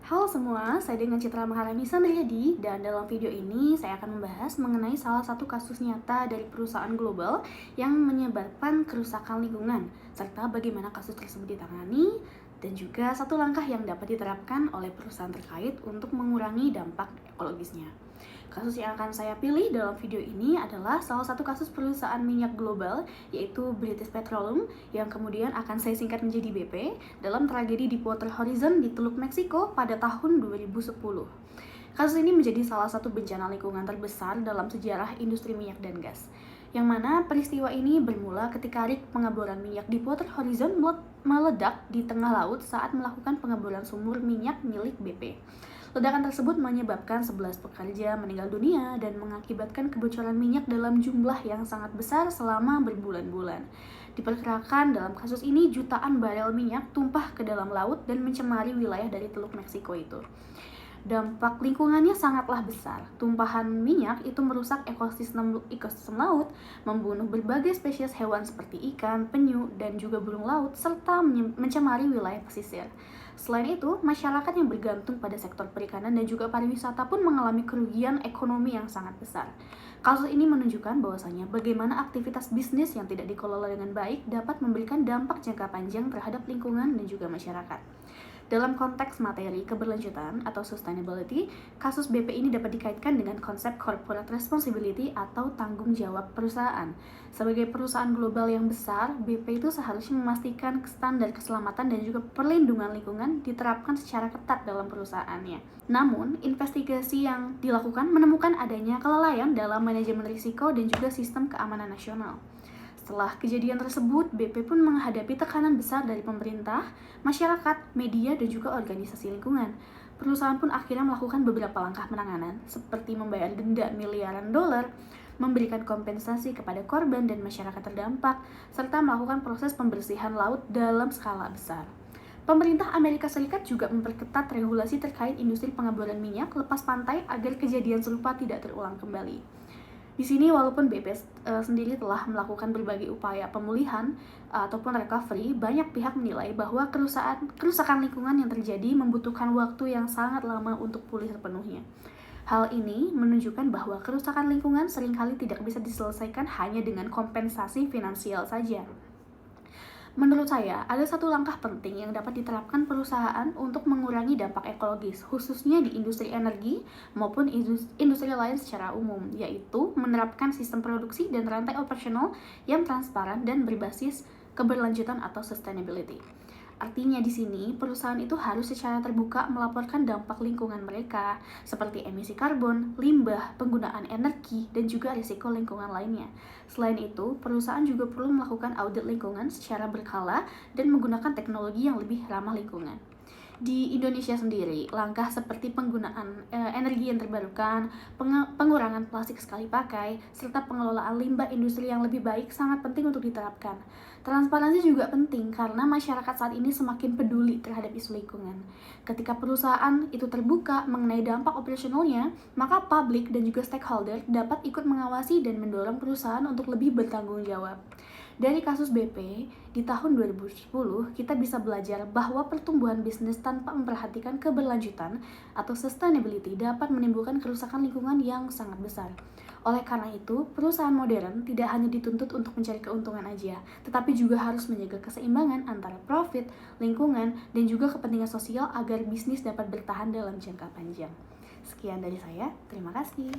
Halo semua, saya dengan Citra Maharani Sandriyadi dan dalam video ini saya akan membahas mengenai salah satu kasus nyata dari perusahaan global yang menyebabkan kerusakan lingkungan serta bagaimana kasus tersebut ditangani dan juga satu langkah yang dapat diterapkan oleh perusahaan terkait untuk mengurangi dampak ekologisnya. Kasus yang akan saya pilih dalam video ini adalah salah satu kasus perusahaan minyak global yaitu British Petroleum yang kemudian akan saya singkat menjadi BP dalam tragedi Deepwater Horizon di Teluk Meksiko pada tahun 2010. Kasus ini menjadi salah satu bencana lingkungan terbesar dalam sejarah industri minyak dan gas. Yang mana peristiwa ini bermula ketika rig pengeboran minyak Deepwater Horizon meledak di tengah laut saat melakukan pengeboran sumur minyak milik BP. Ledakan tersebut menyebabkan 11 pekerja meninggal dunia dan mengakibatkan kebocoran minyak dalam jumlah yang sangat besar selama berbulan-bulan. Diperkirakan dalam kasus ini jutaan barel minyak tumpah ke dalam laut dan mencemari wilayah dari Teluk Meksiko itu. Dampak lingkungannya sangatlah besar. Tumpahan minyak itu merusak ekosistem laut, membunuh berbagai spesies hewan seperti ikan, penyu, dan juga burung laut, serta mencemari wilayah pesisir. Selain itu, masyarakat yang bergantung pada sektor perikanan dan juga pariwisata pun mengalami kerugian ekonomi yang sangat besar. Kasus ini menunjukkan bahwasanya bagaimana aktivitas bisnis yang tidak dikelola dengan baik dapat memberikan dampak jangka panjang terhadap lingkungan dan juga masyarakat. Dalam konteks materi keberlanjutan atau sustainability, kasus BP ini dapat dikaitkan dengan konsep corporate responsibility atau tanggung jawab perusahaan. Sebagai perusahaan global yang besar, BP itu seharusnya memastikan standar keselamatan dan juga perlindungan lingkungan diterapkan secara ketat dalam perusahaannya. Namun, investigasi yang dilakukan menemukan adanya kelalaian dalam manajemen risiko dan juga sistem keamanan nasional. Setelah kejadian tersebut, BP pun menghadapi tekanan besar dari pemerintah, masyarakat, media, dan juga organisasi lingkungan. Perusahaan pun akhirnya melakukan beberapa langkah penanganan, seperti membayar denda miliaran dolar, memberikan kompensasi kepada korban dan masyarakat terdampak, serta melakukan proses pembersihan laut dalam skala besar. Pemerintah Amerika Serikat juga memperketat regulasi terkait industri pengeboran minyak lepas pantai agar kejadian serupa tidak terulang kembali. Di sini walaupun BP sendiri telah melakukan berbagai upaya pemulihan ataupun recovery, banyak pihak menilai bahwa kerusakan lingkungan yang terjadi membutuhkan waktu yang sangat lama untuk pulih sepenuhnya. Hal ini menunjukkan bahwa kerusakan lingkungan seringkali tidak bisa diselesaikan hanya dengan kompensasi finansial saja. Menurut saya, ada satu langkah penting yang dapat diterapkan perusahaan untuk mengurangi dampak ekologis, khususnya di industri energi maupun industri lain secara umum, yaitu menerapkan sistem produksi dan rantai operasional yang transparan dan berbasis keberlanjutan atau sustainability. Artinya di sini, perusahaan itu harus secara terbuka melaporkan dampak lingkungan mereka, seperti emisi karbon, limbah, penggunaan energi, dan juga risiko lingkungan lainnya. Selain itu, perusahaan juga perlu melakukan audit lingkungan secara berkala dan menggunakan teknologi yang lebih ramah lingkungan. Di Indonesia sendiri, langkah seperti penggunaan energi yang terbarukan, pengurangan plastik sekali pakai, serta pengelolaan limbah industri yang lebih baik sangat penting untuk diterapkan. Transparansi juga penting karena masyarakat saat ini semakin peduli terhadap isu lingkungan. Ketika perusahaan itu terbuka mengenai dampak operasionalnya, maka publik dan juga stakeholder dapat ikut mengawasi dan mendorong perusahaan untuk lebih bertanggung jawab. Dari kasus BP, di tahun 2010, kita bisa belajar bahwa pertumbuhan bisnis tanpa memperhatikan keberlanjutan atau sustainability dapat menimbulkan kerusakan lingkungan yang sangat besar. Oleh karena itu, perusahaan modern tidak hanya dituntut untuk mencari keuntungan aja, tetapi juga harus menjaga keseimbangan antara profit, lingkungan, dan juga kepentingan sosial agar bisnis dapat bertahan dalam jangka panjang. Sekian dari saya, terima kasih.